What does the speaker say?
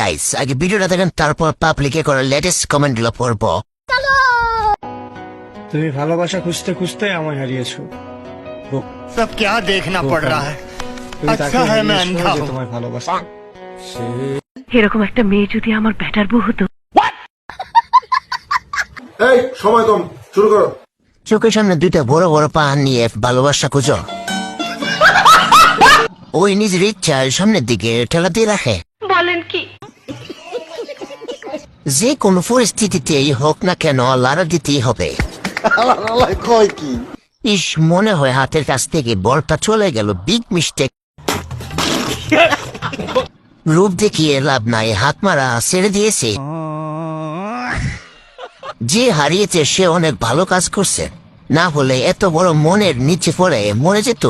Guys, আগে ভিডিওটা দেখেন, তারপর পাবলিকে করে লেটেস্ট কমেন্ট গুলো পড়বো। তুমি ভালোবাসা খুঁজতে খুঁজতে আমায় হারিয়েছো। सब क्या देखना पड़ रहा है। তুমি তাকে अच्छा है मैं হারিয়েছো अंधा যে हूँ। তোমায় ভালোবাসা। এরকম একটা মেয়ে যদি আমার ব্যাটার বউ হতো। এই সময় কম, শুরু করো। চোখের সামনে দুইটা বড় বড় পাহাড় নিয়ে ভালোবাসা খুঁজো, ওই নিজের ইচ্ছার সামনের দিকে ঠেলা দিয়ে রাখে। বলেন কি? যে কোনো পরিস্থিতিতেই হোক না কেন লাড়া দিতেই হবে। ইস, মনে হয় হাতের কাছ থেকে বলটা চলে গেল, বিগ মিস্টেক। রূপ দেখিয়ে লাভ নাই, হাত মারা ছেড়ে দিয়েছে। যে হারিয়েছে সে অনেক ভালো কাজ করছে, না হলে এত বড় মনের নিচে পড়ে মরে যেত।